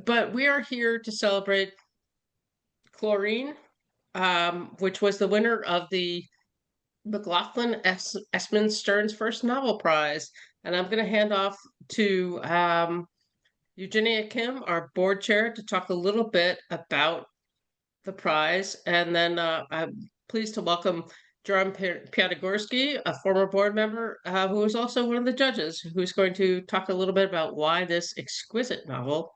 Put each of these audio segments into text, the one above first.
but we are here to celebrate Chlorine, which was the winner of the McLaughlin-Esstman-Stearns First Novel Prize. And I'm going to hand off to Eugenia Kim, our board chair, to talk a little bit about the prize. And then I'm pleased to welcome Joram Piatigorsky, a former board member who is also one of the judges, who's going to talk a little bit about why this exquisite novel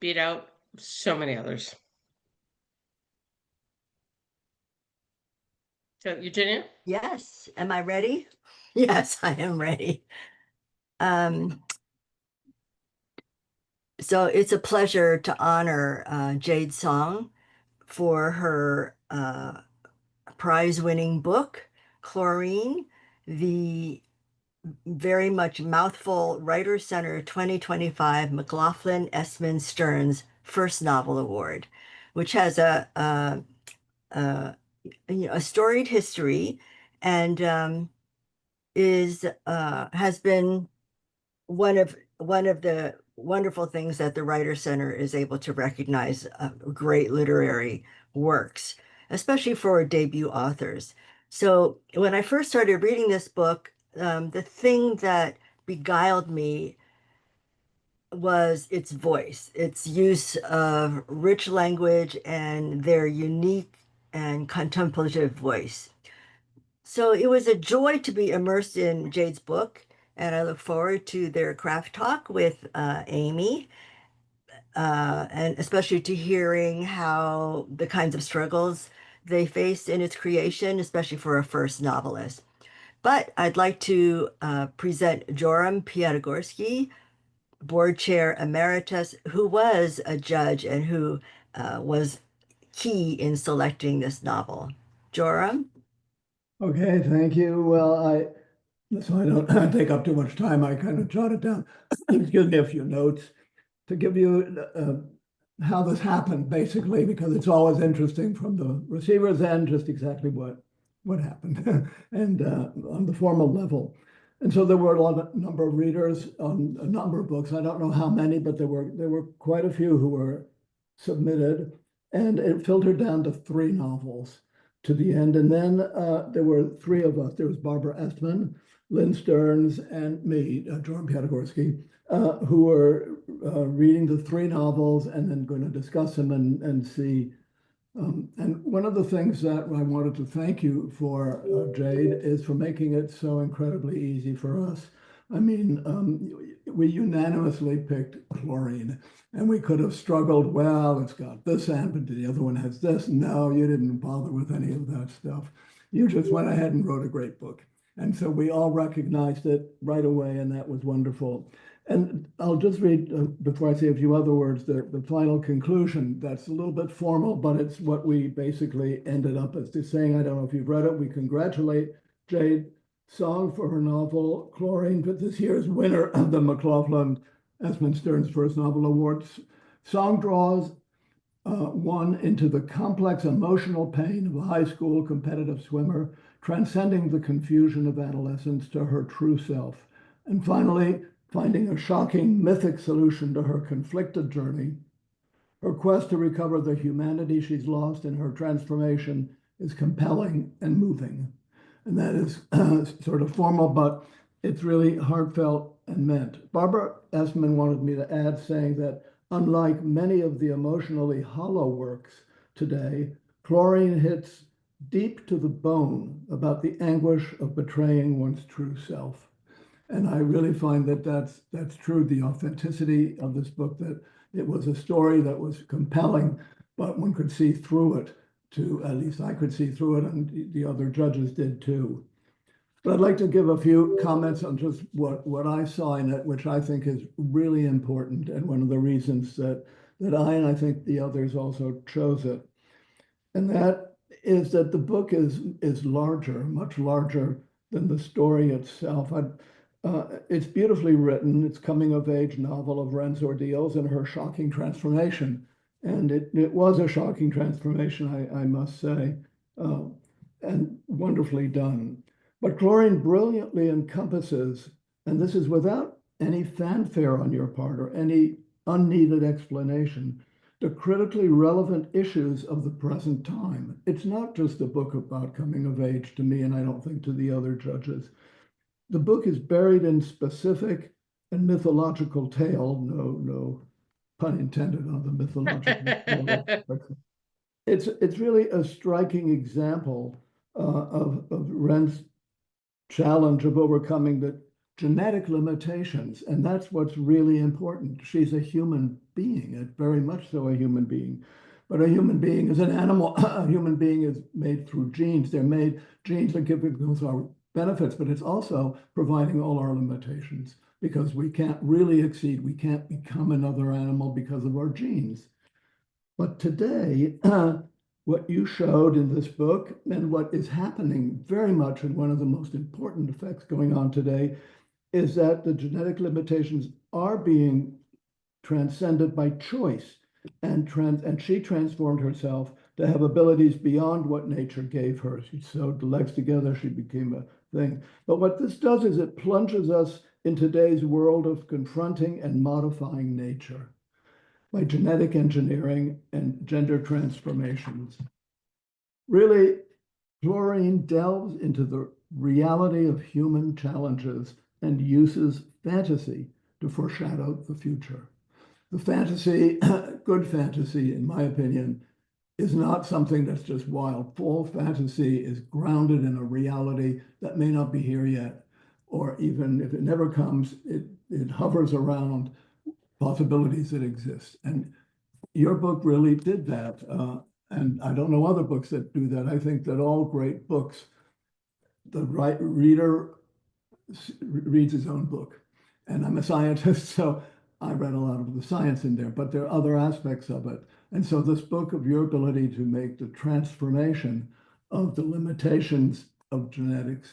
beat out so many others. So, Eugenia? Yes. Am I ready? Yes, I am ready. So it's a pleasure to honor Jade Song for her prize-winning book, Chlorine, the very much mouthful Writer Center 2025 McLaughlin-Esstman-Stearns First Novel Award, which has a storied history and has been one of the wonderful things that the Writer Center is able to recognize great literary works, especially for debut authors. So when I first started reading this book, the thing that beguiled me was its voice, its use of rich language and their unique and contemplative voice. So it was a joy to be immersed in Jade's book, and I look forward to their craft talk with Amy, and especially to hearing how the kinds of struggles they faced in its creation, especially for a first novelist. But I'd like to present Joram Piatigorsky, board chair emeritus, who was a judge and who was key in selecting this novel. Joram? Okay, thank you. Well, so I don't take up too much time, I kind of jotted down, excuse me, a few notes to give you how this happened, basically, because it's always interesting from the receiver's end, just exactly what happened, and on the formal level. And so there were a number of readers on a number of books. I don't know how many, but there were quite a few who were submitted, and it filtered down to 3 novels to the end. And then there were 3 of us. There was Barbara Estman, Lynn Stearns, and me, Joram Piatigorsky, who were reading the 3 novels and then going to discuss them and see. And one of the things that I wanted to thank you for, Jade, is for making it so incredibly easy for us. I mean, we unanimously picked Chlorine, and we could have struggled, well, it's got this end, but the other one has this. No, you didn't bother with any of that stuff. You just went ahead and wrote a great book. And so we all recognized it right away, and that was wonderful. And I'll just read, before I say a few other words, the final conclusion. That's a little bit formal, but it's what we basically ended up as to saying. I don't know if you've read it. We congratulate Jade Song for her novel, Chlorine, but this year's winner of the McLaughlin-Esstman-Stearns First Novel Awards. Song draws one into the complex emotional pain of a high school competitive swimmer, transcending the confusion of adolescence to her true self. And finally, finding a shocking, mythic solution to her conflicted journey. Her quest to recover the humanity she's lost in her transformation is compelling and moving. And that is sort of formal, but it's really heartfelt and meant. Barbara Estman wanted me to add, saying that unlike many of the emotionally hollow works today, Chlorine hits deep to the bone about the anguish of betraying one's true self. And I really find that that's true, the authenticity of this book, that it was a story that was compelling, but one could see through it too. At least I could see through it, and the other judges did too. But I'd like to give a few comments on just what I saw in it, which I think is really important, and one of the reasons that I, and I think the others also chose it. And that is that the book is larger, much larger than the story itself. It's beautifully written. It's coming-of-age novel of Wren's ordeals and her shocking transformation. And it was a shocking transformation, I must say, and wonderfully done. But Chlorine brilliantly encompasses, and this is without any fanfare on your part or any unneeded explanation to critically relevant issues of the present time. It's not just a book about coming of age to me, and I don't think to the other judges. The book is buried in specific and mythological tale, no pun intended on the mythological. It's really a striking example of Rent's challenge of overcoming the genetic limitations, and that's what's really important. She's a human being, very much so a human being, but a human being is an animal. A human being is made through genes. They're made genes that give us our benefits, but it's also providing all our limitations because we can't really exceed. We can't become another animal because of our genes. But today, what you showed in this book and what is happening very much, and one of the most important effects going on today, is that the genetic limitations are being transcended by choice. And she transformed herself to have abilities beyond what nature gave her. She sewed the legs together, she became a thing. But what this does is it plunges us in today's world of confronting and modifying nature by genetic engineering and gender transformations. Really, Chlorine delves into the reality of human challenges and uses fantasy to foreshadow the future. The fantasy, good fantasy, in my opinion, is not something that's just wild. Full fantasy is grounded in a reality that may not be here yet, or even if it never comes, it hovers around possibilities that exist. And your book really did that. And I don't know other books that do that. I think that all great books, the reader reads his own book. And I'm a scientist, so I read a lot of the science in there, but there are other aspects of it. And so this book of your ability to make the transformation of the limitations of genetics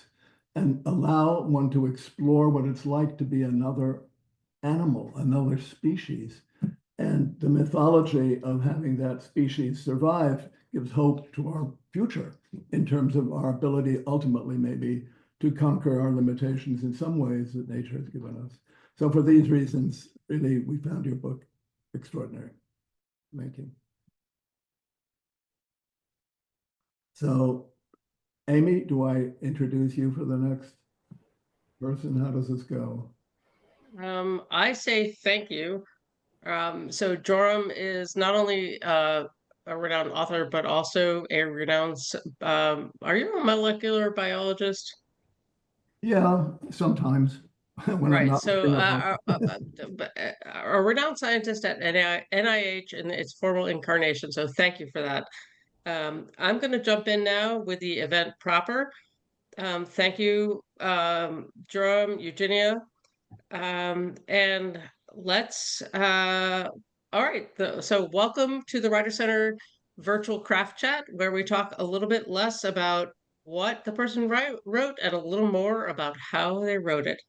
and allow one to explore what it's like to be another animal, another species, and the mythology of having that species survive gives hope to our future in terms of our ability ultimately maybe to conquer our limitations in some ways that nature has given us. So for these reasons, really, we found your book extraordinary. Thank you. So, Amy, do I introduce you for the next person? How does this go? I say thank you. So Joram is not only a renowned author, but also a renowned, are you a molecular biologist? Yeah, sometimes when I'm Right. not So reading a book. a renowned scientist at NIH in its formal incarnation. So thank you for that. I'm going to jump in now with the event proper. Thank you, Joram, Eugenia. And let's, all right. So welcome to the Writer Center virtual craft chat, where we talk a little bit less about what the person wrote and a little more about how they wrote it.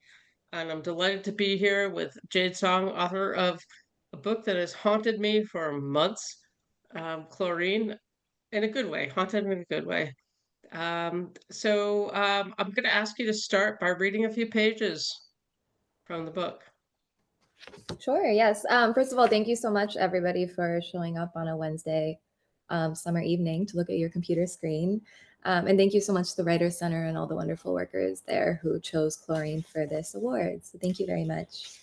And I'm delighted to be here with Jade Song, author of a book that has haunted me for months, Chlorine, in a good way, haunted me in a good way. I'm going to ask you to start by reading a few pages from the book. Sure, yes. First of all, thank you so much, everybody, for showing up on a Wednesday summer evening to look at your computer screen. And thank you so much to the Writer Center and all the wonderful workers there who chose Chlorine for this award. So thank you very much.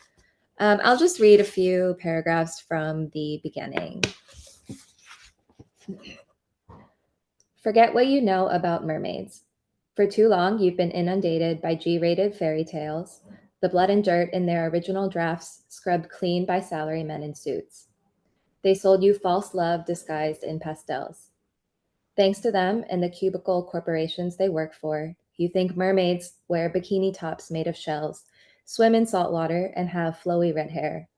I'll just read a few paragraphs from the beginning. Forget what you know about mermaids. For too long, you've been inundated by G-rated fairy tales, the blood and dirt in their original drafts scrubbed clean by salarymen in suits. They sold you false love disguised in pastels. Thanks to them and the cubicle corporations they work for, you think mermaids wear bikini tops made of shells, swim in salt water, and have flowy red hair.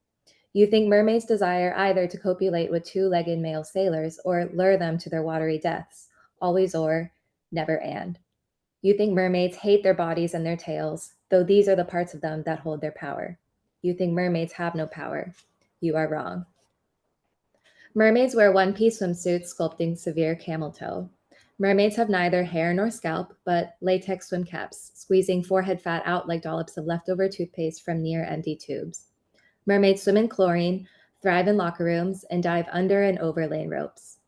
You think mermaids desire either to copulate with two-legged male sailors or lure them to their watery deaths, always or, never and. You think mermaids hate their bodies and their tails, though these are the parts of them that hold their power. You think mermaids have no power. You are wrong. Mermaids wear one-piece swimsuits sculpting severe camel toe. Mermaids have neither hair nor scalp, but latex swim caps, squeezing forehead fat out like dollops of leftover toothpaste from near empty tubes. Mermaids swim in chlorine, thrive in locker rooms, and dive under and over lane ropes.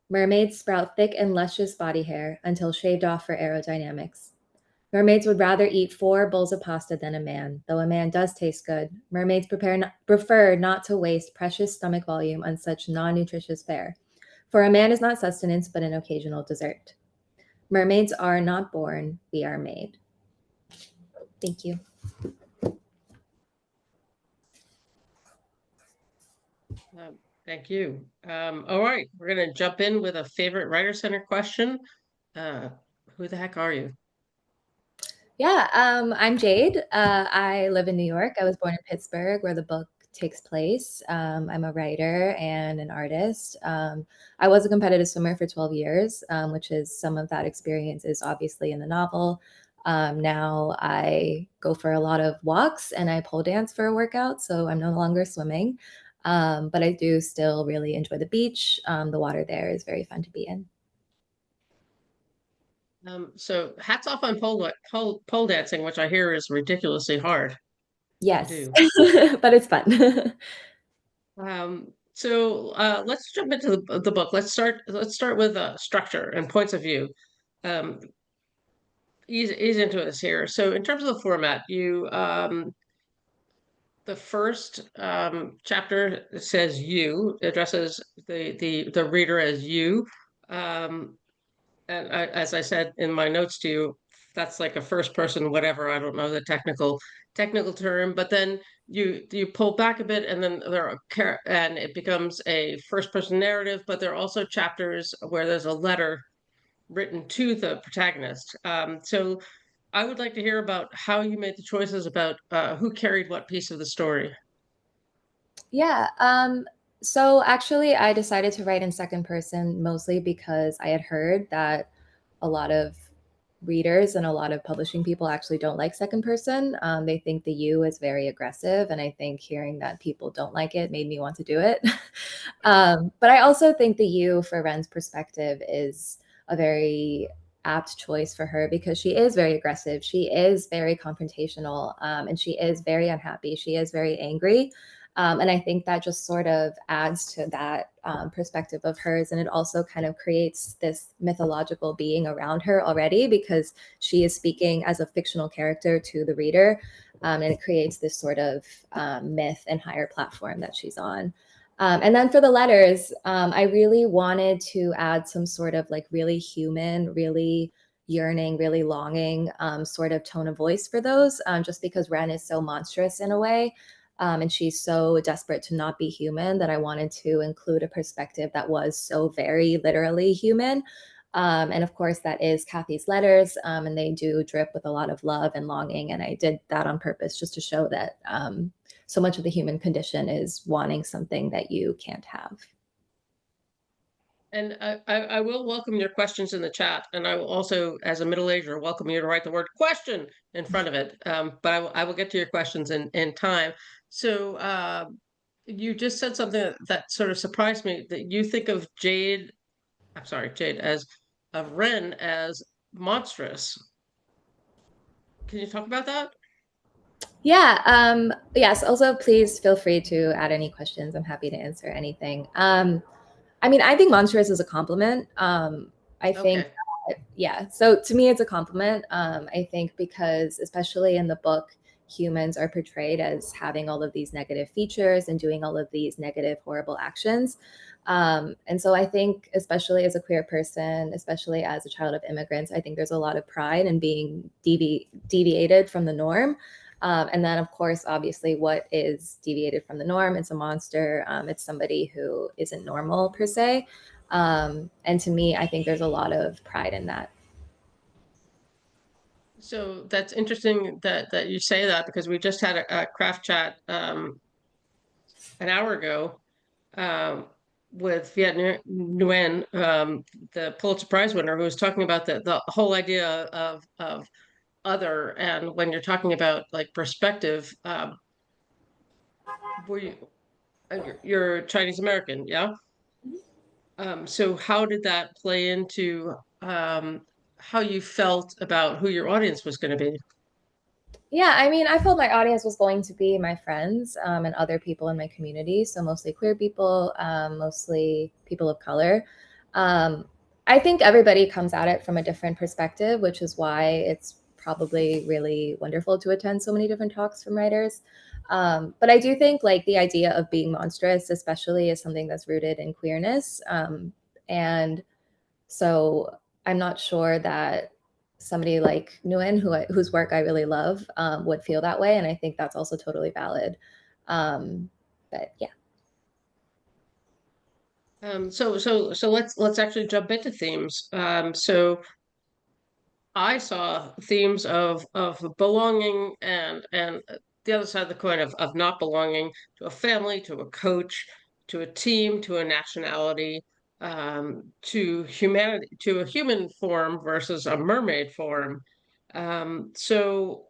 Mermaids sprout thick and luscious body hair until shaved off for aerodynamics. Mermaids would rather eat 4 bowls of pasta than a man, though a man does taste good. Mermaids prefer not to waste precious stomach volume on such non-nutritious fare, for a man is not sustenance but an occasional dessert. Mermaids are not born, we are made. Thank you. Thank you. All right, we're going to jump in with a favorite Writer Center question. Who the heck are you? Yeah, I'm Jade. I live in New York. I was born in Pittsburgh, where the book takes place. I'm a writer and an artist. I was a competitive swimmer for 12 years, which is some of that experience is obviously in the novel. Now I go for a lot of walks and I pole dance for a workout, so I'm no longer swimming. But I do still really enjoy the beach. The water there is very fun to be in. So hats off on pole dancing, which I hear is ridiculously hard. Yes, do. but it's fun. So let's jump into the book. Let's start with structure and points of view. Ease into us here. So in terms of the format, you the first chapter says you, addresses the reader as you. And as I said in my notes to you, that's like a first person, whatever. I don't know the technical term, but then you pull back a bit, and then and it becomes a first person narrative. But there are also chapters where there's a letter written to the protagonist. So I would like to hear about how you made the choices about who carried what piece of the story. Yeah. So actually, I decided to write in second person mostly because I had heard that a lot of readers and a lot of publishing people actually don't like second person. They think the you is very aggressive. And I think hearing that people don't like it made me want to do it. But I also think the you for Ren's perspective is a very apt choice for her because she is very aggressive. She is very confrontational, and she is very unhappy. She is very angry. And I think that just sort of adds to that perspective of hers. And it also kind of creates this mythological being around her already because she is speaking as a fictional character to the reader. And it creates this sort of myth and higher platform that she's on. And then for the letters, I really wanted to add some sort of like really human, really yearning, really longing sort of tone of voice for those, just because Ren is so monstrous in a way. And she's so desperate to not be human that I wanted to include a perspective that was so very literally human. And of course, that is Kathy's letters, and they do drip with a lot of love and longing. And I did that on purpose just to show that so much of the human condition is wanting something that you can't have. And I will welcome your questions in the chat, and I will also, as a middle ager, welcome you to write the word question in front of it. But I will get to your questions in time. So you just said something that sort of surprised me, that you think of Jade, as of Ren as monstrous. Can you talk about that? Yeah. Yes. Also, please feel free to add any questions. I'm happy to answer anything. I mean, I think monstrous is a compliment. I think, Okay. yeah. So to me, it's a compliment. I think because especially in the book, humans are portrayed as having all of these negative features and doing all of these negative, horrible actions. And so I think, especially as a queer person, especially as a child of immigrants, I think there's a lot of pride in being deviated from the norm. And then, of course, obviously, what is deviated from the norm? It's a monster. It's somebody who isn't normal per se. And to me, I think there's a lot of pride in that. So that's interesting that you say that, because we just had a craft chat an hour ago with Viet Nguyen, the Pulitzer Prize winner, who was talking about the whole idea of other, and when you're talking about like perspective, were you're Chinese American, yeah? So how did that play into how you felt about who your audience was going to be? Yeah, I mean, I felt my audience was going to be my friends and other people in my community. So mostly queer people, mostly people of color. Um, I think everybody comes at it from a different perspective, which is why it's probably really wonderful to attend so many different talks from writers. But I do think like the idea of being monstrous, especially, is something that's rooted in queerness. And so I'm not sure that somebody like Nguyen, whose work I really love, would feel that way, and I think that's also totally valid. But yeah. So let's actually jump into themes. So I saw themes of belonging and the other side of the coin of not belonging to a family, to a coach, to a team, to a nationality, to humanity, to a human form versus a mermaid form. So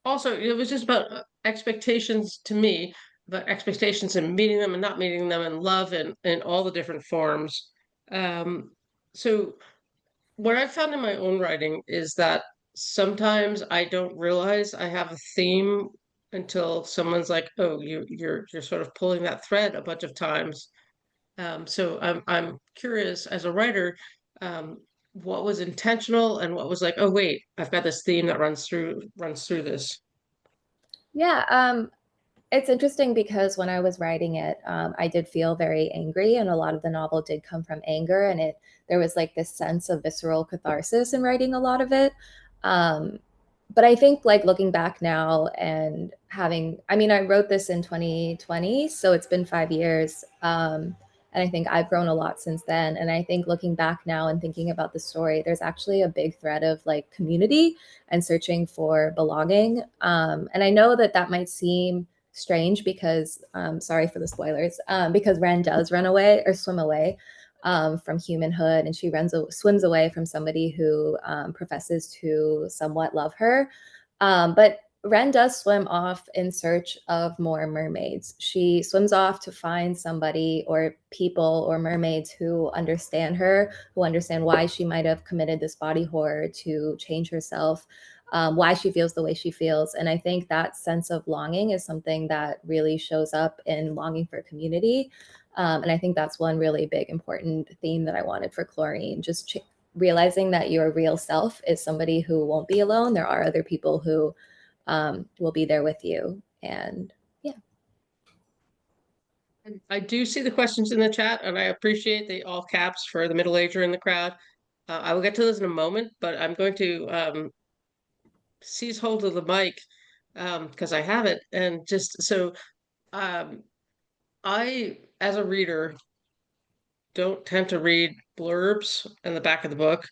also it was just about expectations to me, but expectations and meeting them and not meeting them, and love and in all the different forms. So what I've found in my own writing is that sometimes I don't realize I have a theme until someone's like, "Oh, you're sort of pulling that thread a bunch of times." So I'm curious as a writer, what was intentional and what was like, "Oh, wait, I've got this theme that runs through this." Yeah, it's interesting because when I was writing it, I did feel very angry, and a lot of the novel did come from anger, and there was like this sense of visceral catharsis in writing a lot of it. Um, but I think like looking back now and I mean, I wrote this in 2020, so it's been 5 years. And I think I've grown a lot since then. And I think looking back now and thinking about the story, there's actually a big thread of like community and searching for belonging. And I know that that might seem strange because, sorry for the spoilers, because Ren does run away or swim away from humanhood, and she swims away from somebody who professes to somewhat love her. But Ren does swim off in search of more mermaids. She swims off to find somebody or people or mermaids who understand her, who understand why she might have committed this body horror to change herself, why she feels the way she feels. And I think that sense of longing is something that really shows up in longing for community. And I think that's one really big, important theme that I wanted for Chlorine. Just realizing that your real self is somebody who won't be alone. There are other people who will be there with you. And yeah. I do see the questions in the chat, and I appreciate the all caps for the middle ager in the crowd. I will get to this in a moment, but I'm going to seize hold of the mic because I have it, and just so um, I, as a reader, don't tend to read blurbs in the back of the book.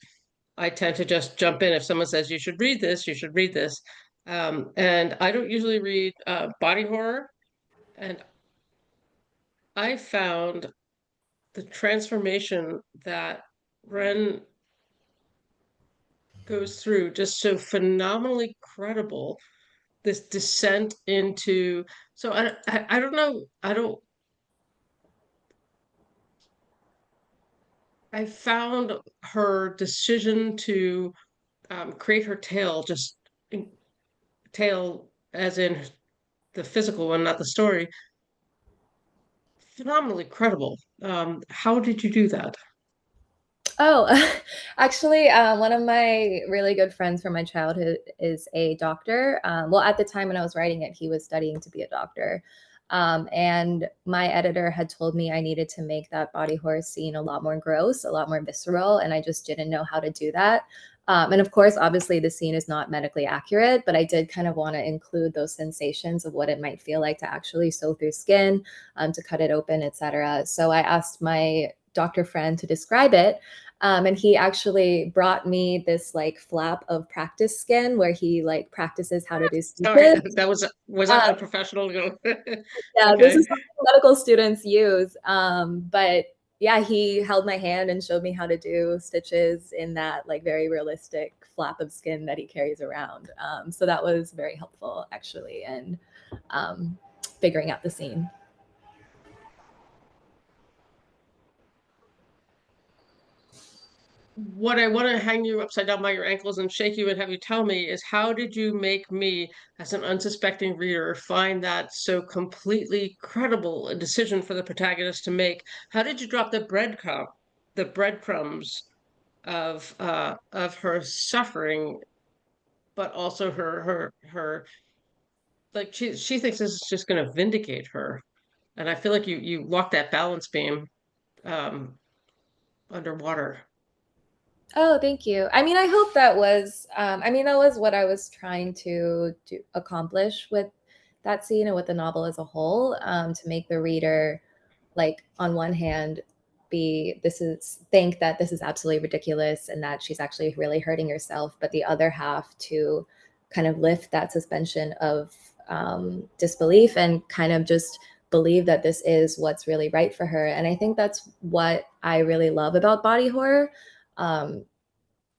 I tend to just jump in if someone says you should read this, you should read this, and I don't usually read body horror, and I found the transformation that Ren goes through just so phenomenally credible. This descent into, so I don't know, I found her decision to create her tale, just tale as in the physical one, not the story, phenomenally credible. How did you do that? Oh, actually, one of my really good friends from my childhood is a doctor. Well, at the time when I was writing it, he was studying to be a doctor. And my editor had told me I needed to make that body horror scene a lot more gross, a lot more visceral, and I just didn't know how to do that. And of course, obviously, the scene is not medically accurate, but I did kind of want to include those sensations of what it might feel like to actually sew through skin, to cut it open, etc. So I asked my doctor friend to describe it. And he actually brought me this like flap of practice skin where he like practices how to do Sorry, stitches. that was Uh, that unprofessional? yeah, this Okay. is something medical students use. But yeah, he held my hand and showed me how to do stitches in that like very realistic flap of skin that he carries around. So that was very helpful actually in figuring out the scene. what I want to hang you upside down by your ankles and shake you and have you tell me is, how did you make me, as an unsuspecting reader, find that so completely credible a decision for the protagonist to make? How did you drop the breadcrumbs of her suffering, but also her like she thinks this is just going to vindicate her, and I feel like you walk that balance beam um, underwater. Oh, thank you. I mean, I hope that was, that was what I was trying to accomplish with that scene and with the novel as a whole, to make the reader, like, on one hand, think that this is absolutely ridiculous and that she's actually really hurting herself, but the other half to kind of lift that suspension of disbelief and kind of just believe that this is what's really right for her. And I think that's what I really love about body horror, um,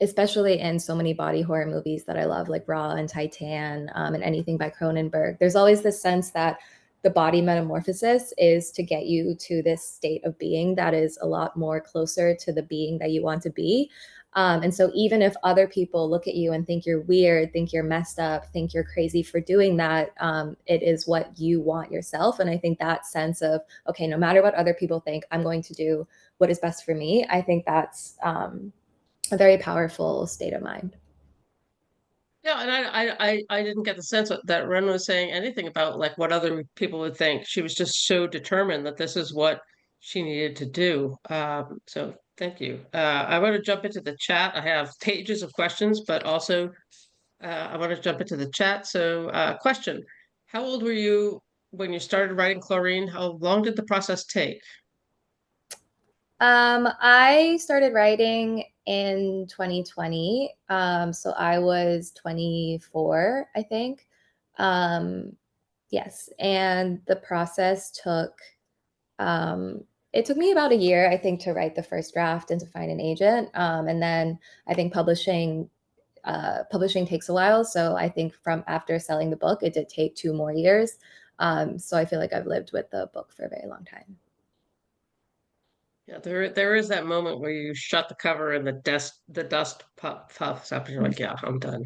especially in so many body horror movies that I love, like Raw and Titan, and anything by Cronenberg. There's always this sense that the body metamorphosis is to get you to this state of being that is a lot more closer to the being that you want to be. And so, even if other people look at you and think you're weird, think you're messed up, think you're crazy for doing that, it is what you want yourself. And I think that sense of, okay, no matter what other people think, I'm going to do what is best for me. I think that's a very powerful state of mind. Yeah, and I didn't get the sense that Ren was saying anything about like what other people would think. She was just so determined that this is what she needed to do. So thank you. I want to jump into the chat. I have pages of questions, but also I want to jump into the chat. So, question: how old were you when you started writing Chlorine? How long did the process take? I started writing in 2020. So I was 24, I think. Um, yes. And the process um, it took me about a year, I think, to write the first draft and to find an agent. And then I think publishing takes a while. So I think from after selling the book, it did take 2 more years. So I feel like I've lived with the book for a very long time. Yeah, there is that moment where you shut the cover and the dust puffs up, and you're like, yeah, I'm done.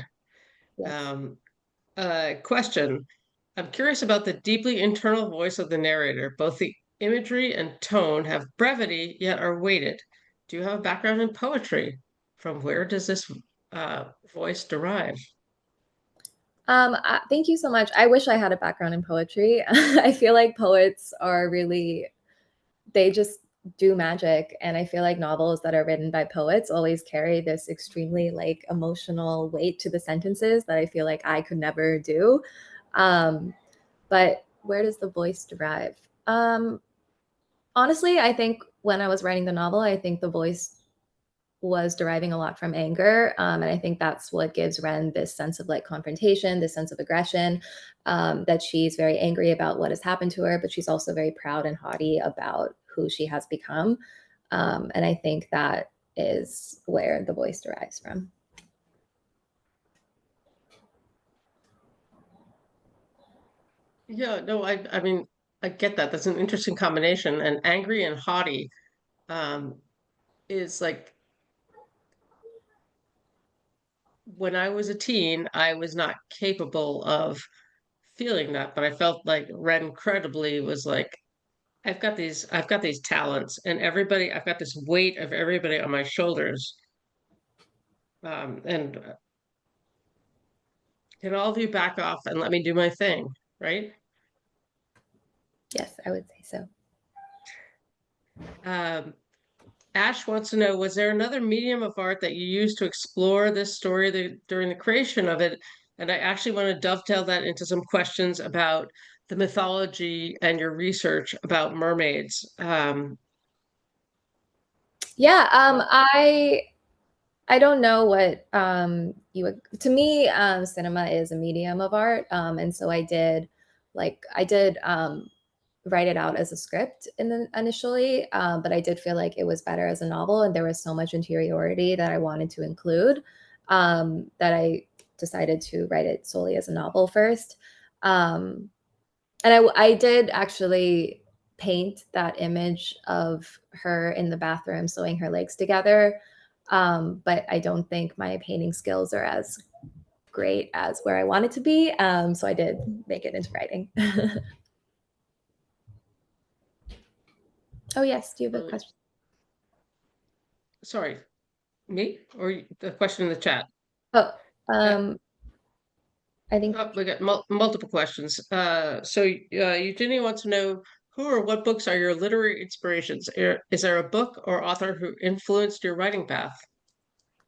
Yes. Um, question. I'm curious about the deeply internal voice of the narrator. Both the imagery and tone have brevity, yet are weighted. Do you have a background in poetry? From where does this voice derive? Thank you so much. I wish I had a background in poetry. I feel like poets are really, they just do magic. And I feel like novels that are written by poets always carry this extremely like emotional weight to the sentences that I feel like I could never do. Um, but where does the voice derive? Um, Honestly, I think when I was writing the novel, I think the voice was deriving a lot from anger. And I think that's what gives Ren this sense of like confrontation, this sense of aggression, that she's very angry about what has happened to her, but she's also very proud and haughty about who she has become. And I think that is where the voice derives from. Yeah, no, I mean, I get that. That's an interesting combination. And angry and haughty um, is like, when I was a teen, I was not capable of feeling that, but I felt like Ren credibly was like, I've got these talents, and everybody, I've got this weight of everybody on my shoulders. And can all of you back off and let me do my thing, right? Yes, I would say so. Um, Ash wants to know, was there another medium of art that you used to explore this story during the creation of it? And I actually want to dovetail that into some questions about the mythology and your research about mermaids. Yeah, But I don't know what you would, to me, cinema is a medium of art. And so I did write it out as a script initially, but I did feel like it was better as a novel, and there was so much interiority that I wanted to include, that I decided to write it solely as a novel first. Um, and I did actually paint that image of her in the bathroom sewing her legs together. but I don't think my painting skills are as great as where I want it to be. So I did make it into writing. Oh, yes. Do you have a question? Sorry, me or the question in the chat? Oh, I think we got multiple questions. So Eugenia wants to know who or what books are your literary inspirations? Is there a book or author who influenced your writing path?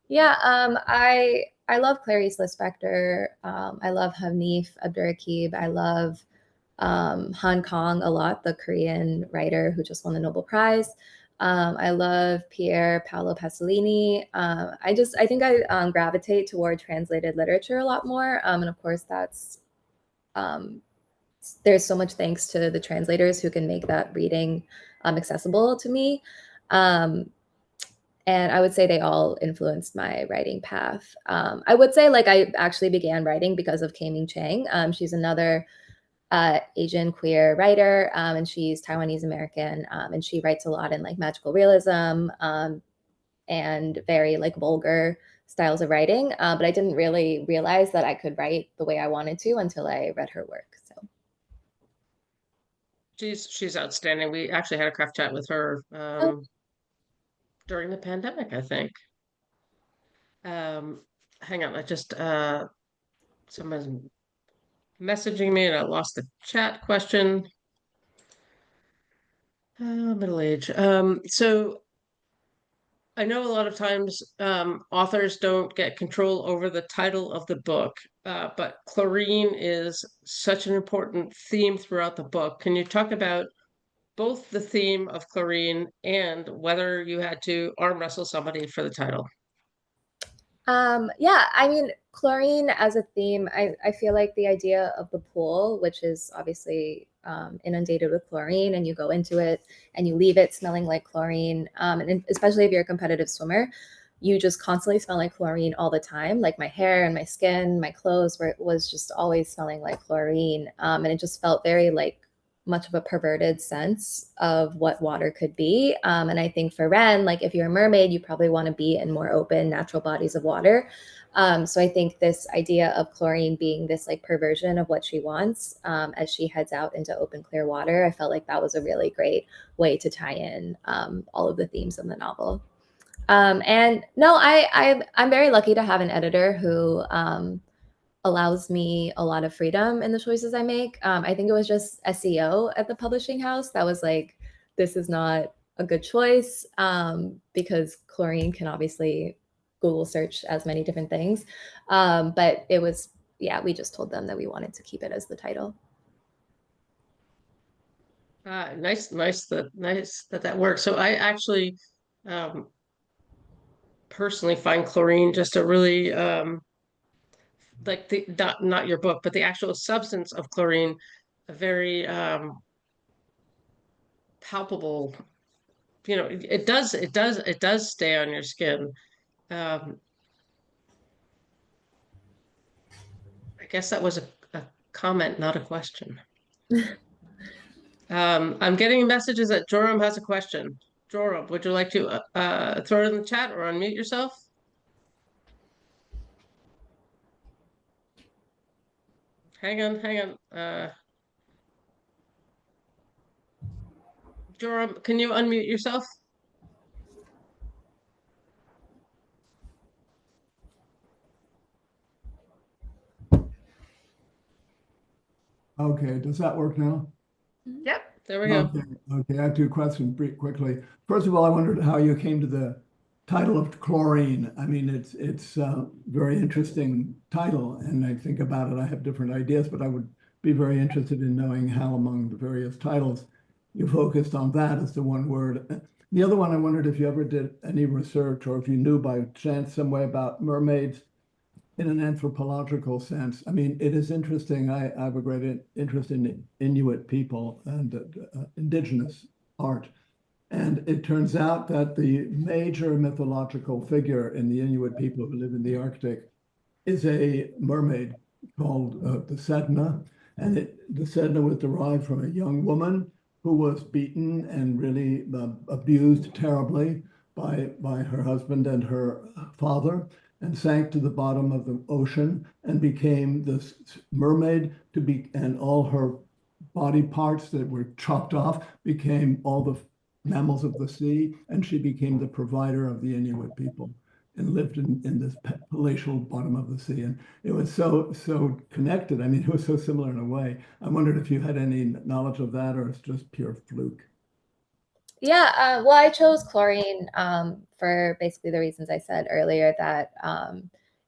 Yeah, I love Clarice Lispector. I love Hanif Abdurraqib. I love Han Kang a lot, the Korean writer who just won the Nobel Prize. I love Pier Paolo Pasolini. I think I gravitate toward translated literature a lot more. And of course, that's there's so much thanks to the translators who can make that reading accessible to me. And I would say they all influenced my writing path. I would say like I actually began writing because of Kei-Ming Chang. She's another Asian queer writer, and she's Taiwanese American, and she writes a lot in like magical realism and very like vulgar styles of writing. But I didn't really realize that I could write the way I wanted to until I read her work. So she's outstanding. We actually had a craft chat with her during the pandemic, I think. Hang on, I just someone's messaging me and I lost the chat question. Middle age. So I know a lot of times authors don't get control over the title of the book, but chlorine is such an important theme throughout the book. Can you talk about both the theme of chlorine and whether you had to arm wrestle somebody for the title? Yeah, I mean, chlorine as a theme, I feel like the idea of the pool, which is obviously inundated with chlorine, and you go into it and you leave it smelling like chlorine, and especially if you're a competitive swimmer, you just constantly smell like chlorine all the time. Like my hair and my skin, my clothes was just always smelling like chlorine, and it just felt very like much of a perverted sense of what water could be. And I think for Ren, like if you're a mermaid, you probably want to be in more open natural bodies of water. So I think this idea of chlorine being this like perversion of what she wants as she heads out into open, clear water, I felt like that was a really great way to tie in all of the themes of the novel. And no, I'm very lucky to have an editor who allows me a lot of freedom in the choices I make. I think it was just SEO at the publishing house that was like, this is not a good choice because chlorine can obviously Google search as many different things. But it was, yeah, we just told them that we wanted to keep it as the title. Nice that works. So I actually personally find chlorine just a really like the not your book, but the actual substance of chlorine, a very palpable. You know, it does stay on your skin. I guess that was a comment, not a question. I'm getting messages that Joram has a question. Joram, would you like to throw it in the chat or unmute yourself? Hang on. Joram, can you unmute yourself? Okay, does that work now? Yep, there we go. Okay, I have two questions quickly. First of all, I wondered how you came to the title of Chlorine. I mean, it's a very interesting title, and I think about it, I have different ideas, but I would be very interested in knowing how among the various titles you focused on that as the one word. The other one, I wondered if you ever did any research or if you knew by chance some way about mermaids in an anthropological sense. I mean, it is interesting. I have a great interest in Inuit people and indigenous art. And it turns out that the major mythological figure in the Inuit people who live in the Arctic is a mermaid called the Sedna. And the Sedna was derived from a young woman who was beaten and really abused terribly by her husband and her father, and sank to the bottom of the ocean and became this mermaid and all her body parts that were chopped off became all the mammals of the sea, and she became the provider of the Inuit people and lived in this palatial bottom of the sea. And it was so connected. I mean, it was so similar in a way. I wondered if you had any knowledge of that, or it's just pure fluke. Yeah, well, I chose Chlorine for basically the reasons I said earlier, that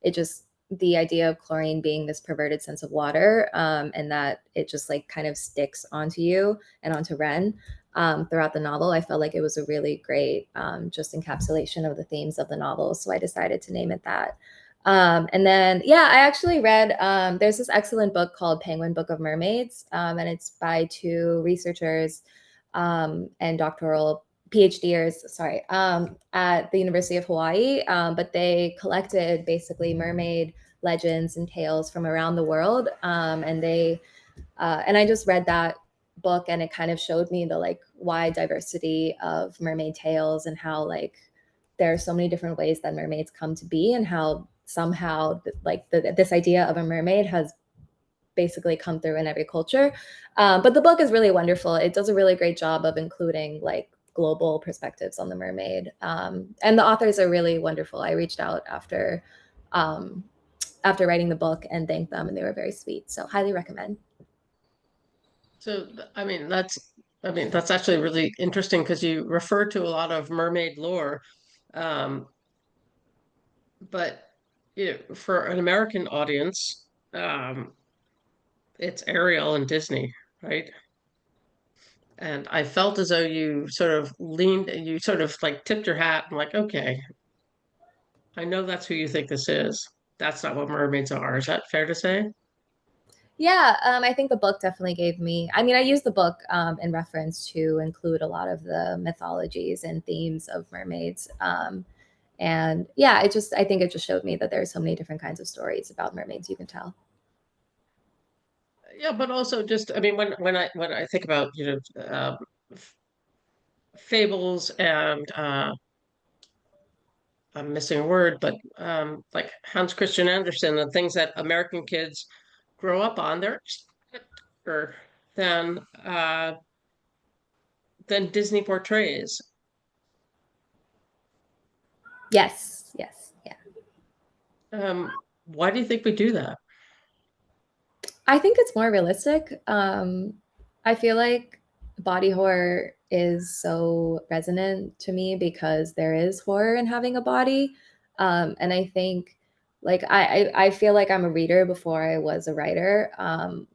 it just, the idea of chlorine being this perverted sense of water, and that it just like kind of sticks onto you and onto Ren throughout the novel. I felt like it was a really great just encapsulation of the themes of the novel. So I decided to name it that. And then, yeah, I actually read, there's this excellent book called Penguin Book of Mermaids, and it's by two researchers and doctoral PhDers, sorry, at the University of Hawaii. But they collected basically mermaid legends and tales from around the world. And I just read that book, and it kind of showed me the like wide diversity of mermaid tales, and how like there are so many different ways that mermaids come to be, and how somehow like this idea of a mermaid has basically come through in every culture. But the book is really wonderful. It does a really great job of including like global perspectives on the mermaid. And the authors are really wonderful. I reached out after writing the book and thanked them, and they were very sweet. So highly recommend. So, that's actually really interesting because you refer to a lot of mermaid lore. Um, but for an American audience, it's Ariel and Disney, right? And I felt as though you sort of like tipped your hat and like, okay, I know that's who you think this is. That's not what mermaids are. Is that fair to say? Yeah, I think the book definitely gave me. I mean, I used the book in reference to include a lot of the mythologies and themes of mermaids. And yeah, I think it just showed me that there are so many different kinds of stories about mermaids you can tell. Yeah, but also just, I mean, when I think about, f- fables and I'm missing a word, but like Hans Christian Andersen and things that American kids grow up on, they're better than Disney portrays. Yes, yes, yeah. Why do you think we do that? I think it's more realistic. I feel like body horror is so resonant to me because there is horror in having a body. And I think like I feel like I'm a reader before I was a writer.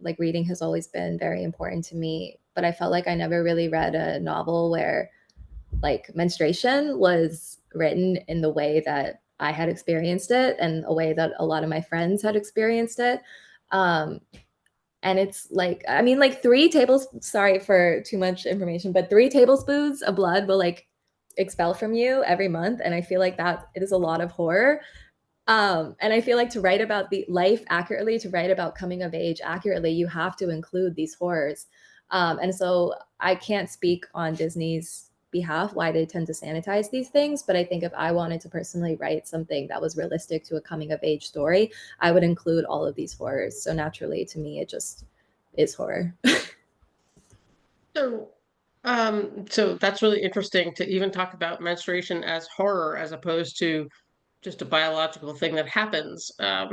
Like reading has always been very important to me, but I felt like I never really read a novel where like menstruation was written in the way that I had experienced it and a way that a lot of my friends had experienced it. Um, and it's like, I mean, like sorry for too much information, but 3 tablespoons of blood will like expel from you every month. And I feel like that it is a lot of horror. And I feel like to write about the life accurately, to write about coming of age accurately, you have to include these horrors. And so I can't speak on Disney's behalf why they tend to sanitize these things, but I think if I wanted to personally write something that was realistic to a coming of age story, I would include all of these horrors. So naturally, to me, it just is horror. So, so that's really interesting to even talk about menstruation as horror as opposed to just a biological thing that happens. I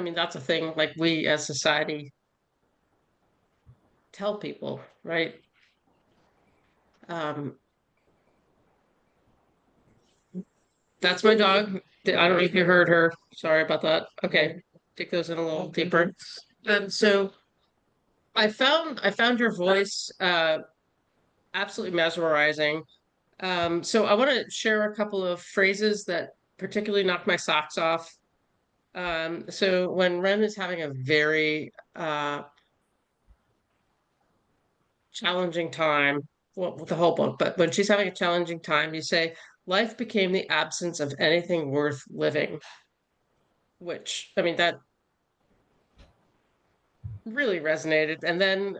mean, that's a thing like we as society tell people, right? Um, that's my dog. I don't know if you heard her. Sorry about that. Okay, take those in a little deeper. So I found your voice absolutely mesmerizing. So I want to share a couple of phrases that particularly knock my socks off. So when Ren is having a very challenging time, well, with the whole book, but when she's having a challenging time, you say, life became the absence of anything worth living, which, I mean, that really resonated. And then,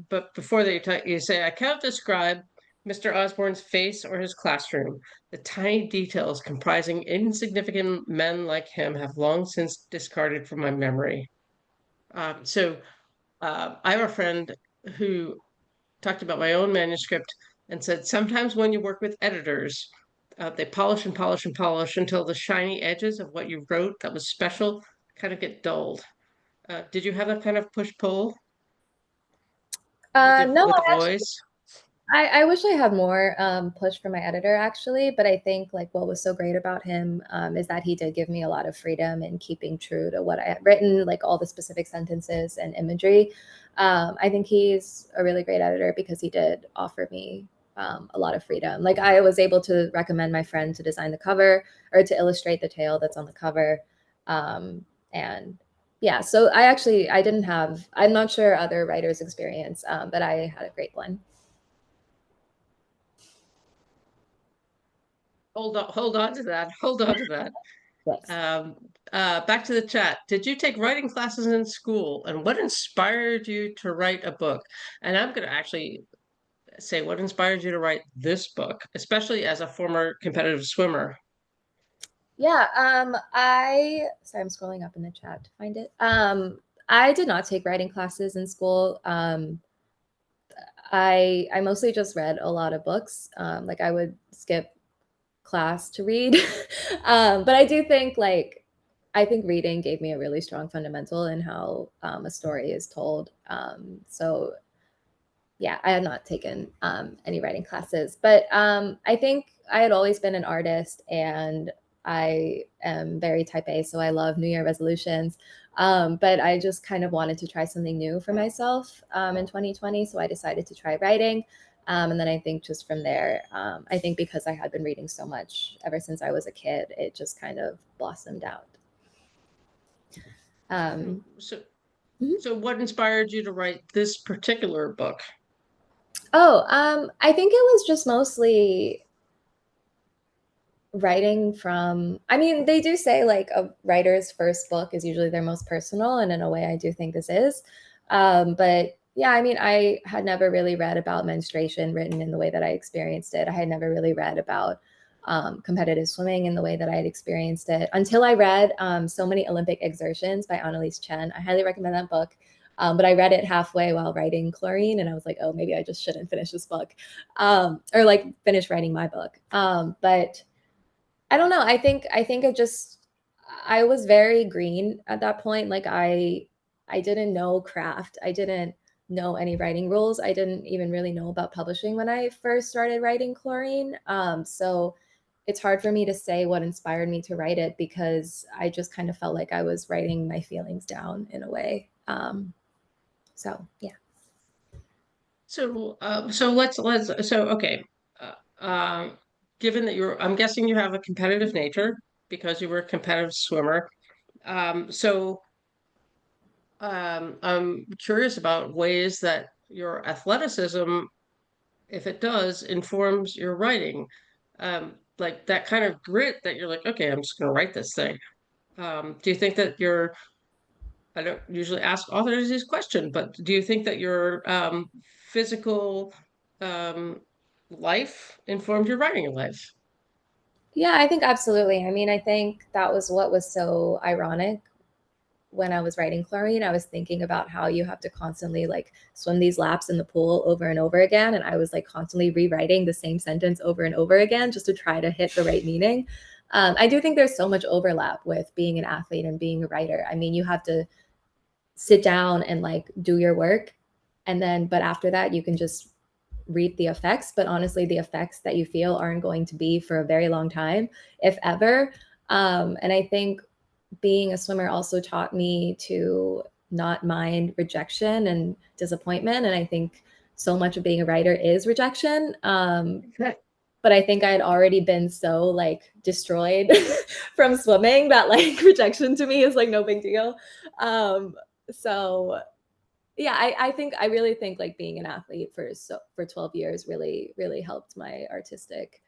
but before that, you say, I cannot describe Mr. Osborne's face or his classroom. The tiny details comprising insignificant men like him have long since discarded from my memory. I have a friend who talked about my own manuscript and said sometimes when you work with editors, they polish and polish and polish until the shiny edges of what you wrote that was special kind of get dulled. Did you have that kind of push-pull No, with the voice? I wish I had more push from my editor actually, but I think like what was so great about him is that he did give me a lot of freedom in keeping true to what I had written, like all the specific sentences and imagery. I think he's a really great editor because he did offer me a lot of freedom. Like I was able to recommend my friend to design the cover or to illustrate the tale that's on the cover. And yeah, so I didn't have, I'm not sure other writers' experience, but I had a great one. Hold on to that. Hold on to that. Yes. Back to the chat. Did you take writing classes in school, and what inspired you to write a book? And I'm going to actually say what inspired you to write this book, especially as a former competitive swimmer. Yeah, sorry, I'm scrolling up in the chat to find it. I did not take writing classes in school. I mostly just read a lot of books. Like I would skip class to read. But I do think I think reading gave me a really strong fundamental in how a story is told. So yeah, I had not taken any writing classes, but I think I had always been an artist and I am very type A, so I love New Year resolutions. But I just kind of wanted to try something new for myself in 2020. So I decided to try writing. And then I think just from there, I think because I had been reading so much ever since I was a kid, it just kind of blossomed out. So what inspired you to write this particular book? I think it was just mostly writing from, I mean, they do say like a writer's first book is usually their most personal, and in a way I do think this is. But yeah, I mean, I had never really read about menstruation written in the way that I experienced it. I had never really read about competitive swimming in the way that I had experienced it until I read So Many Olympic Exertions by Annalise Chen. I highly recommend that book. But I read it halfway while writing Chlorine, and I was like, oh, maybe I just shouldn't finish this book, or like finish writing my book. But I don't know. I think I was very green at that point. Like I didn't know craft. I didn't know any writing rules. I didn't even really know about publishing when I first started writing Chlorine. So it's hard for me to say what inspired me to write it because I just kind of felt like I was writing my feelings down in a way. So yeah. So okay. Given that I'm guessing you have a competitive nature because you were a competitive swimmer. So I'm curious about ways that your athleticism, if it does, informs your writing. Like that kind of grit that you're like, okay, I'm just going to write this thing. Do you think that I don't usually ask authors this question, but do you think that your physical um, life informed your writing life? Yeah, I think absolutely. I mean, I think that was what was so ironic when I was writing Chlorine. I was thinking about how you have to constantly like swim these laps in the pool over and over again. And I was like constantly rewriting the same sentence over and over again just to try to hit the right meaning. I do think there's so much overlap with being an athlete and being a writer. I mean, you have to sit down and like do your work. And then, but after that, you can just reap the effects. But honestly, the effects that you feel aren't going to be for a very long time, if ever. And I think being a swimmer also taught me to not mind rejection and disappointment. And I think so much of being a writer is rejection. But I think I had already been so like destroyed from swimming that like rejection to me is like no big deal. So yeah, I really think like being an athlete for 12 years really helped my artistic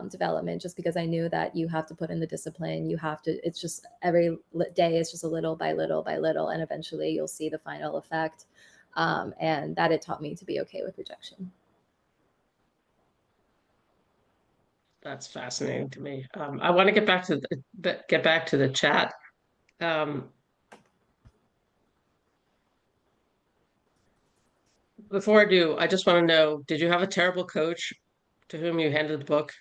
development, just because I knew that you have to put in the discipline. You have to, it's just every day is just a little by little by little, and eventually you'll see the final effect. And that it taught me to be okay with rejection. That's fascinating to me. I want to get back to the chat. Before I do, I just want to know, did you have a terrible coach to whom you handed the book?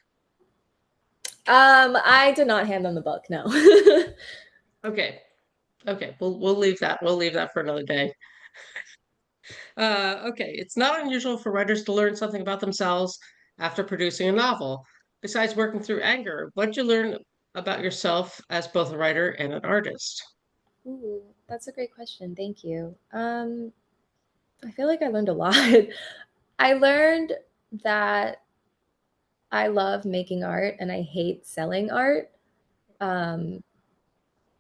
I did not hand them the book, no. Okay. Okay, we'll leave that. We'll leave that for another day. Okay, it's not unusual for writers to learn something about themselves after producing a novel. Besides working through anger, what did you learn about yourself as both a writer and an artist? Ooh, that's a great question. Thank you. I feel like I learned a lot. I learned that I love making art and I hate selling art. Um,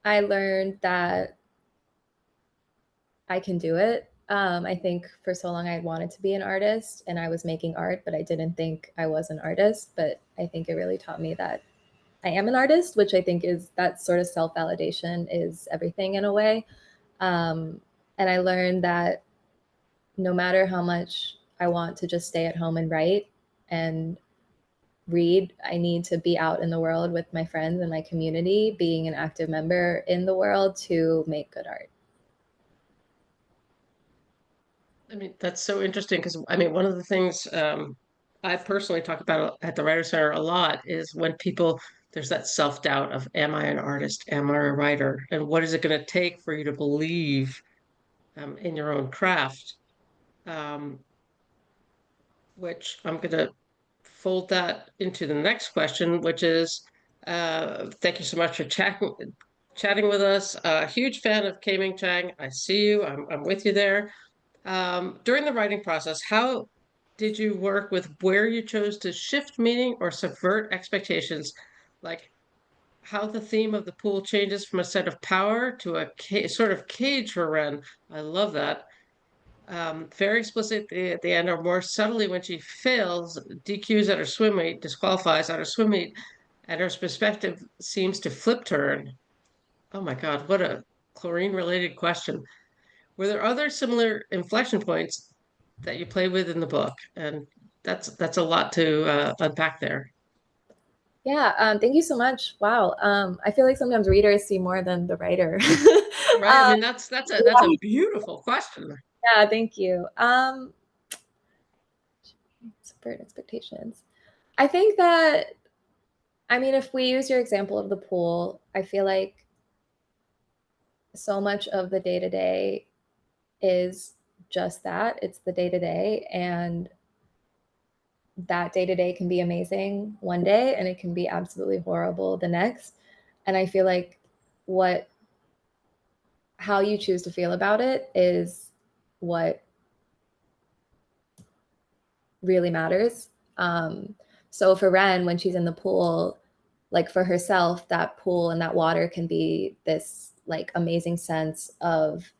I learned that I can do it. I think for so long I wanted to be an artist and I was making art, but I didn't think I was an artist. But I think it really taught me that I am an artist, which I think is that sort of self-validation is everything in a way. And I learned that no matter how much I want to just stay at home and write and read, I need to be out in the world with my friends and my community, being an active member in the world to make good art. I mean, that's so interesting because I mean, one of the things I personally talk about at the Writer Center a lot is when people, there's that self-doubt of, am I an artist? Am I a writer? And what is it going to take for you to believe in your own craft? Um, which I'm going to fold that into the next question, which is, thank you so much for chatting with us. Huge fan of Kaming Chang. I see you. I'm with you there. During the writing process, how did you work with where you chose to shift meaning or subvert expectations? Like how the theme of the pool changes from a set of power to a sort of cage for Ren. I love that. Very explicit at the end, or more subtly when she fails, DQs at her swim meet, disqualifies at her swim meet, and her perspective seems to flip turn. Oh my God, what a chlorine related question. Were there other similar inflection points that you play with in the book? And that's a lot to unpack there. Yeah, thank you so much. Wow. I feel like sometimes readers see more than the writer. Right? I mean, that's a beautiful question. Yeah, thank you. Subvert expectations. I think that, I mean, if we use your example of the pool, I feel like so much of the day to day is just that. It's the day to day. And that day to day can be amazing one day and it can be absolutely horrible the next. And I feel like what, how you choose to feel about it is what really matters. So for Ren, when she's in the pool, like for herself, that pool and that water can be this like amazing sense of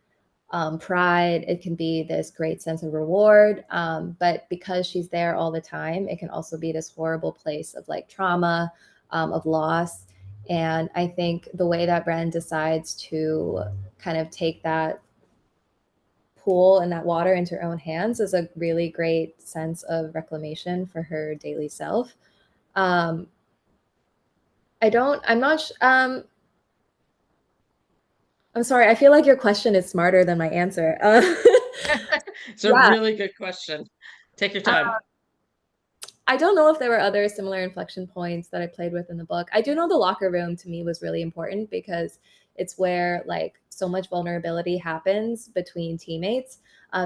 pride. It can be this great sense of reward. But because she's there all the time, it can also be this horrible place of like trauma, of loss. And I think the way that Ren decides to kind of take that pool and that water into her own hands is a really great sense of reclamation for her daily self. Um, I'm not, I'm sorry. I feel like your question is smarter than my answer. It's a Yeah. really good question. Take your time. I don't know if there were other similar inflection points that I played with in the book. I do know the locker room to me was really important because it's where like so much vulnerability happens between teammates.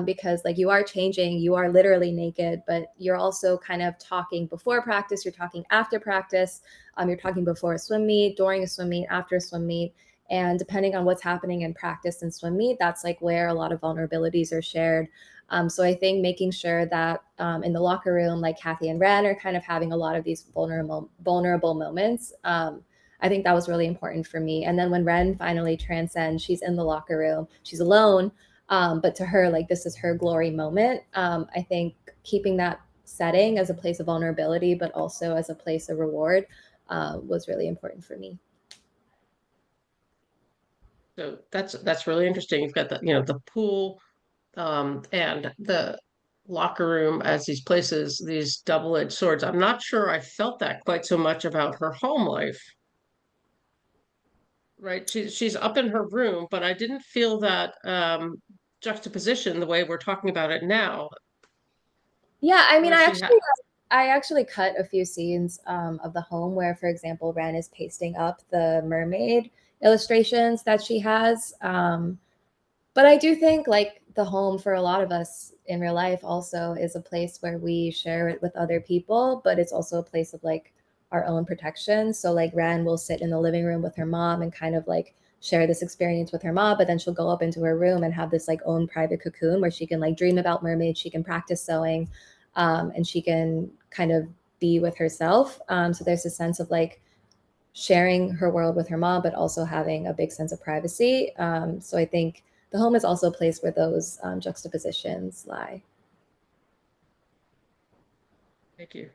Because like you are changing, you are literally naked, but you're also kind of talking before practice, you're talking after practice, you're talking before a swim meet, during a swim meet, after a swim meet. And depending on what's happening in practice and swim meet, that's like where a lot of vulnerabilities are shared. So I think making sure that in the locker room, like Kathy and Ren are kind of having a lot of these vulnerable moments. I think that was really important for me. And then when Ren finally transcends, she's in the locker room, she's alone, but to her, like this is her glory moment. I think keeping that setting as a place of vulnerability, but also as a place of reward, was really important for me. So that's really interesting. You've got the pool and the locker room as these places, these double-edged swords. I'm not sure I felt that quite so much about her home life. Right? She's up in her room, but I didn't feel that juxtaposition the way we're talking about it now. Yeah, I mean, Where she had I actually cut a few scenes of the home where, for example, Ren is pasting up the mermaid illustrations that she has. But I do think like the home for a lot of us in real life also is a place where we share it with other people, but it's also a place of like our own protection. So like Ren will sit in the living room with her mom and kind of like share this experience with her mom, but then she'll go up into her room and have this like own private cocoon where she can like dream about mermaids, she can practice sewing, and she can kind of be with herself. So there's a sense of like sharing her world with her mom, but also having a big sense of privacy. So I think the home is also a place where those juxtapositions lie. Thank you.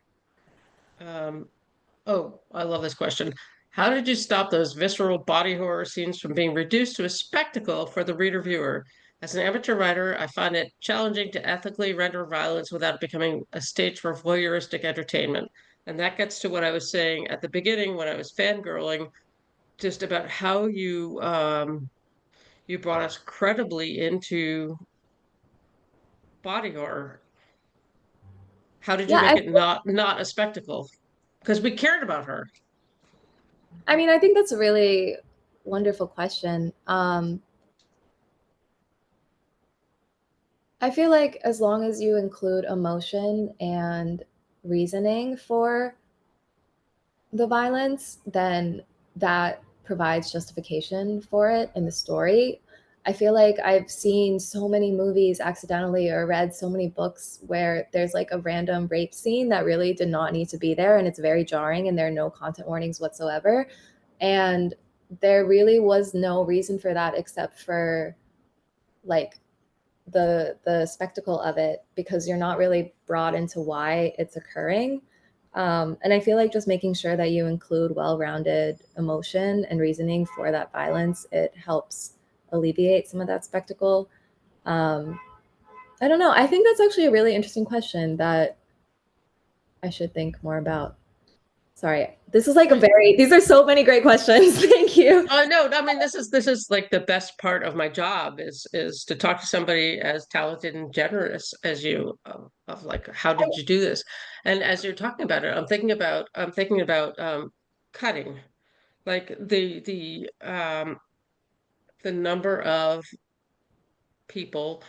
Oh, I love this question. How did you stop those visceral body horror scenes from being reduced to a spectacle for the reader viewer? As an amateur writer, I find it challenging to ethically render violence without becoming a stage for voyeuristic entertainment. And that gets to what I was saying at the beginning when I was fangirling, just about how you brought us credibly into body horror. How did you Yeah, make it not a spectacle? Because we cared about her. I mean, I think that's a really wonderful question. I feel like as long as you include emotion and reasoning for the violence, then that provides justification for it in the story. I feel like I've seen so many movies accidentally or read so many books where there's like a random rape scene that really did not need to be there and it's very jarring and there are no content warnings whatsoever. And there really was no reason for that except for like the spectacle of it because you're not really brought into why it's occurring. And I feel like just making sure that you include well-rounded emotion and reasoning for that violence, it helps alleviate some of that spectacle. Um, I don't know. I think that's actually a really interesting question that I should think more about. Sorry, this is like these are so many great questions. Thank you. No, I mean this is like the best part of my job is to talk to somebody as talented and generous as you of like how did you do this? And as you're talking about it, I'm thinking about cutting like the number of people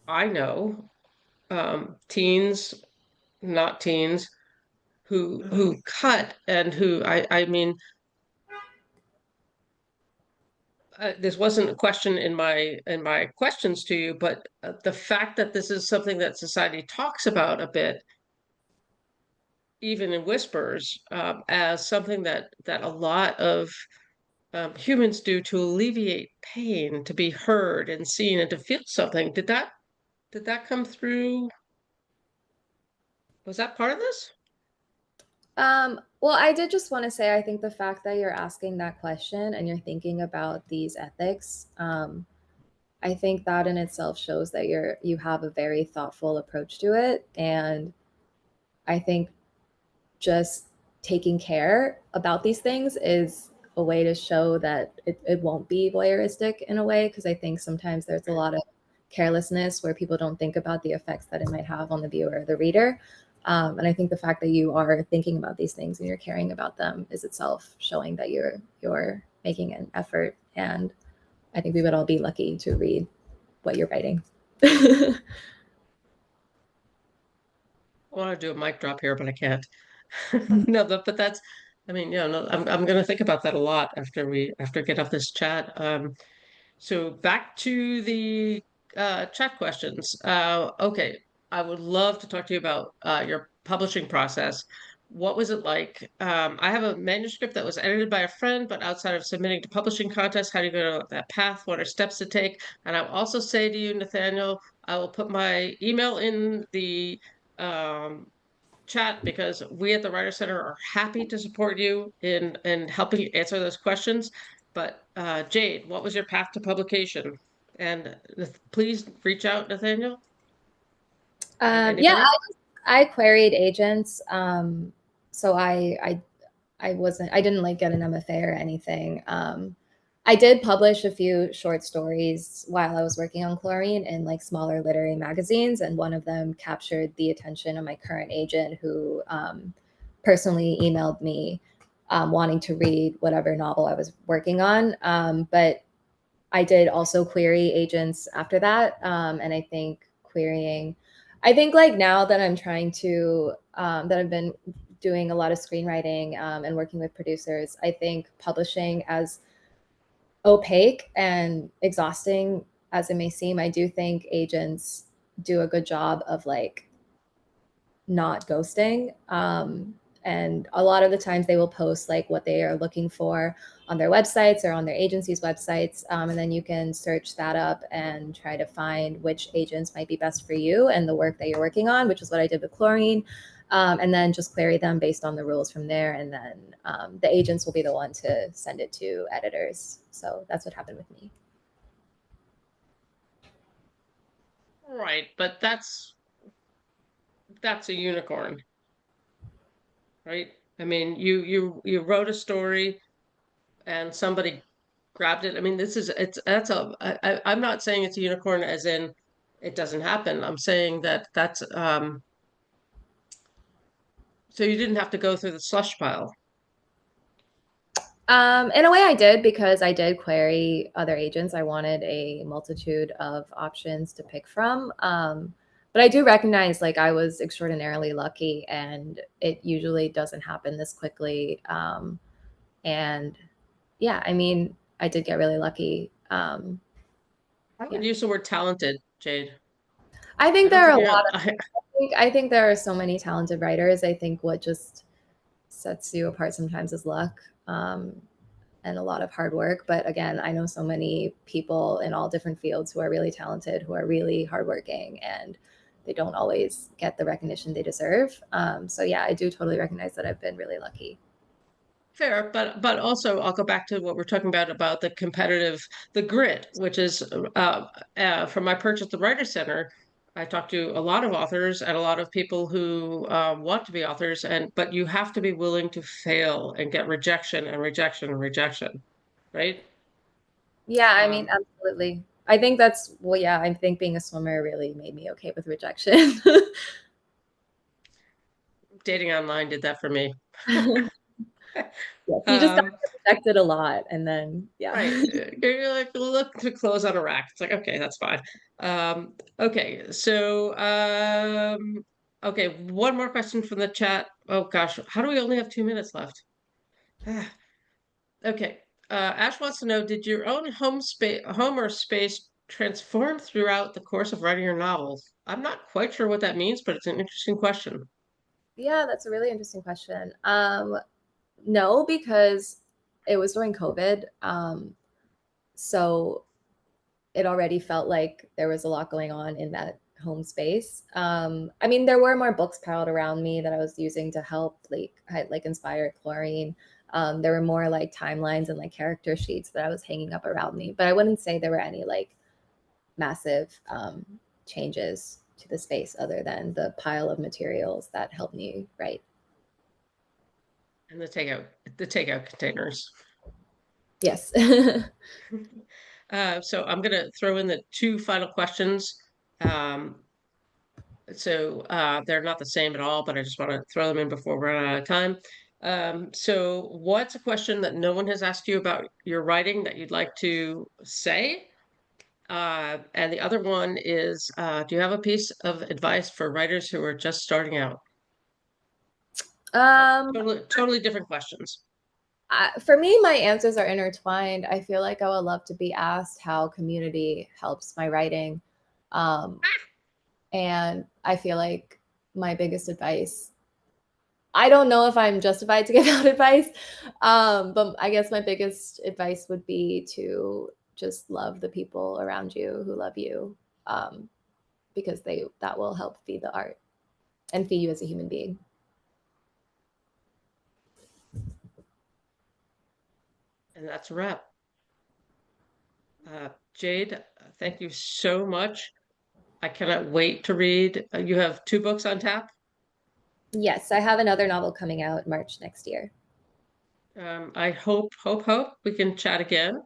I know, teens, not teens, who cut and who I mean this wasn't a question in my questions to you, but the fact that this is something that society talks about a bit, even in whispers, as something that a lot of humans do to alleviate pain, to be heard and seen, and to feel something. Did that come through? Was that part of this? Well, I did just want to say, I think the fact that you're asking that question and you're thinking about these ethics, I think that in itself shows that you have a very thoughtful approach to it. And I think just taking care about these things is a way to show that it won't be voyeuristic in a way. Because I think sometimes there's a lot of carelessness where people don't think about the effects that it might have on the viewer or the reader. And I think the fact that you are thinking about these things and you're caring about them is itself showing that you're making an effort. And I think we would all be lucky to read what you're writing. I want to do a mic drop here, but I can't. No, but that's, I mean, yeah, no, I'm going to think about that a lot after get off this chat. So back to the chat questions. Okay, I would love to talk to you about your publishing process. What was it like? I have a manuscript that was edited by a friend, but outside of submitting to publishing contests, how do you go down that path? What are steps to take? And I'll also say to you, Nathaniel, I will put my email in the um, chat because we at the Writer Center are happy to support you in helping you answer those questions. But Jade, what was your path to publication? And please reach out, Nathaniel. Yeah, Anybody? I queried agents. So I didn't like get an MFA or anything. I did publish a few short stories while I was working on Chlorine in like smaller literary magazines, and one of them captured the attention of my current agent, who personally emailed me wanting to read whatever novel I was working on. But I did also query agents after that, and I think like now that I'm trying to that I've been doing a lot of screenwriting and working with producers, I think publishing, as opaque and exhausting as it may seem, I do think agents do a good job of like not ghosting. And a lot of the times they will post like what they are looking for on their websites or on their agency's websites. And then you can search that up and try to find which agents might be best for you and the work that you're working on, which is what I did with Chlorine. And then just query them based on the rules from there. And then the agents will be the one to send it to editors. So that's what happened with me. Right, but that's a unicorn, right? I mean, you wrote a story and somebody grabbed it. I mean, I'm not saying it's a unicorn as in it doesn't happen. I'm saying that that's so you didn't have to go through the slush pile. In a way, I did, because I did query other agents. I wanted a multitude of options to pick from. But I do recognize like I was extraordinarily lucky, and it usually doesn't happen this quickly. And yeah, I mean, I did get really lucky. I would Yeah, use the word talented, Jade. I I think don't there are think a you have. lot of. I think there are so many talented writers. I think what just sets you apart sometimes is luck. And a lot of hard work. But again, I know so many people in all different fields who are really talented, who are really hardworking, and they don't always get the recognition they deserve. So yeah, I do totally recognize that I've been really lucky. Fair, but also I'll go back to what we're talking about the competitive, the grit, which is from my purchase at the Writer Center. I talked to a lot of authors and a lot of people who want to be authors, but you have to be willing to fail and get rejection and rejection and rejection, right? Yeah, I mean, Um, absolutely. I think that's, well, yeah, I think being a swimmer really made me okay with rejection. Dating online did that for me. Yes, you just got Um, rejected a lot, and then yeah. Right. You're like, look to clothes on a rack. It's like, okay, that's fine. Okay, so okay, one more question from the chat. Oh gosh, how do we only have 2 minutes left? Okay. Ash wants to know, did your own home or space transform throughout the course of writing your novels? I'm not quite sure what that means, but it's an interesting question. Yeah, that's a really interesting question. No, because it was during COVID. So it already felt like there was a lot going on in that home space. I mean, there were more books piled around me that I was using to help like inspire Chlorine. There were more like timelines and like character sheets that I was hanging up around me, but I wouldn't say there were any like massive changes to the space other than the pile of materials that helped me write. And the takeout containers. Yes. So I'm going to throw in the two final questions. Um, they're not the same at all, but I just want to throw them in before we run out of time. So what's a question that no one has asked you about your writing that you'd like to say? And the other one is, do you have a piece of advice for writers who are just starting out? So um, totally different questions. for me, my answers are intertwined. I feel like I would love to be asked how community helps my writing. Um, and I feel like my biggest advice, I don't know if I'm justified to give out advice, but I guess my biggest advice would be to just love the people around you who love you, um, because that will help feed the art and feed you as a human being. And that's a wrap. Jade, thank you so much. I cannot wait to read. You have 2 books on tap. Yes, I have another novel coming out March next year. I hope we can chat again.